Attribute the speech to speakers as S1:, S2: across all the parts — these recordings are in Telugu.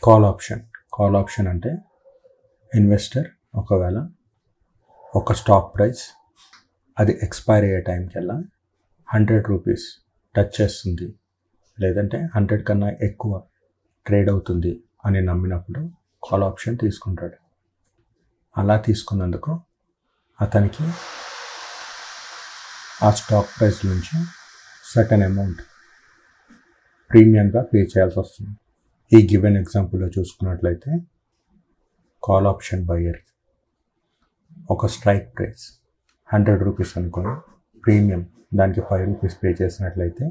S1: కాల్ ఆప్షన్ అంటే ఇన్వెస్టర్ ఒకవేళ ఒక స్టాక్ ప్రైస్ అది ఎక్స్పైర్ అయ్యే టైంకల్లా 100 రూపీస్ టచ్ చేస్తుంది, లేదంటే 100 కన్నా ఎక్కువ ట్రేడ్ అవుతుంది అని నమ్మినప్పుడు కాల్ ఆప్షన్ తీసుకుంటాడు. అలా తీసుకున్నందుకు అతనికి ఆ స్టాక్ ప్రైస్ నుంచి సర్టెన్ అమౌంట్ ప్రీమియంగా పే చేయాల్సి వస్తుంది. ఈ గివెన్ ఎగ్జాంపుల్లో చూసుకున్నట్లయితే కాల్ ఆప్షన్ బయ్యర్ ఒక స్ట్రైక్ ప్రైస్ 100 రూపీస్ అనుకొని ప్రీమియం దానికి 5 రూపీస్ పే చేసినట్లయితే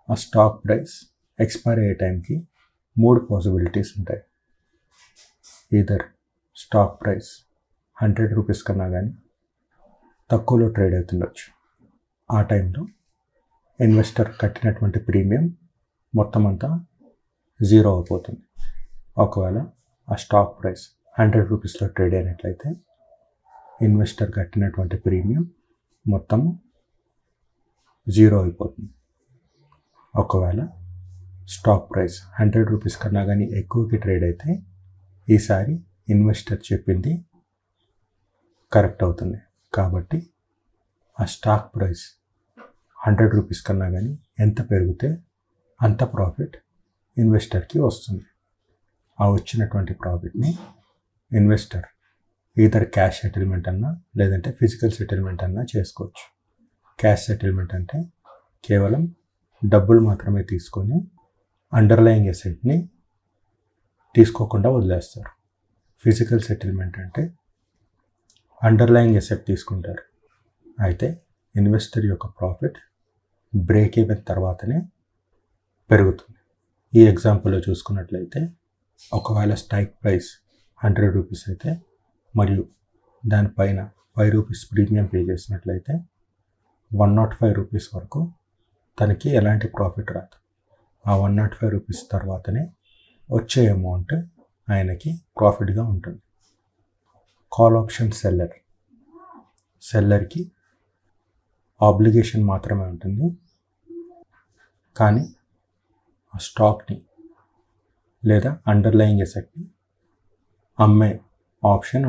S1: ఆ స్టాక్ ప్రైస్ ఎక్స్పైర్ అయ్యే టైంకి 3 పాసిబిలిటీస్ ఉంటాయి. ఈదర్ స్టాక్ ప్రైస్ 100 రూపీస్ కన్నా కానీ తక్కువలో ట్రేడ్ అవుతుండొచ్చు. ఆ టైంలో ఇన్వెస్టర్ కట్టినటువంటి ప్రీమియం మొత్తం అంతా 0 అయిపోతుంది. ఒకవేళ ఆ స్టాక్ ప్రైస్ 100 రూపీస్లో ట్రేడ్ అయినట్లయితే ఇన్వెస్టర్ కట్టినటువంటి ప్రీమియం మొత్తము 0 అయిపోతుంది. ఒకవేళ స్టాక్ ప్రైస్ 100 రూపీస్ కన్నా కానీ ఎక్కువకి ట్రేడ్ అయితే ఈసారి ఇన్వెస్టర్ చెప్పింది కరెక్ట్ అవుతుంది. కాబట్టి ఆ స్టాక్ ప్రైస్ 100 రూపీస్ కన్నా కానీ ఎంత పెరిగితే అంత ప్రాఫిట్ ఇన్వెస్టర్కి వస్తుంది. ఆ వచ్చినటువంటి ప్రాఫిట్ని ఇన్వెస్టర్ ఈదర్ క్యాష్ సెటిల్మెంట్ అన్నా లేదంటే ఫిజికల్ సెటిల్మెంట్ అన్నా చేసుకోవచ్చు. క్యాష్ సెటిల్మెంట్ అంటే కేవలం డబ్బులు మాత్రమే తీసుకొని అండర్లయింగ్ అసెట్ని తీసుకోకుండా వదిలేస్తారు. ఫిజికల్ సెటిల్మెంట్ అంటే అండర్లయింగ్ అసెట్ తీసుకుంటారు. అయితే ఇన్వెస్టర్ యొక్క ప్రాఫిట్ బ్రేక్ ఈవెన్ తర్వాతనే పెరుగుతుంది. ఈ ఎగ్జాంపుల్లో చూసుకున్నట్లయితే ఒకవేళ స్ట్రైక్ ప్రైస్ 100 రూపీస్ అయితే మరియు దానిపైన 5 రూపీస్ ప్రీమియం పే చేసినట్లయితే 105 రూపీస్ వరకు తనకి ఎలాంటి ప్రాఫిట్ రాదు. ఆ 105 రూపీస్ తర్వాతనే వచ్చే అమౌంట్ ఆయనకి ప్రాఫిట్గా ఉంటుంది. కాల్ ఆప్షన్ సెల్లర్కి ఆబ్లిగేషన్ మాత్రమే ఉంటుంది, కానీ ఆ స్టాక్ని లేదా అండర్లయింగ్ అసెట్ని అమ్మే ఆప్షన్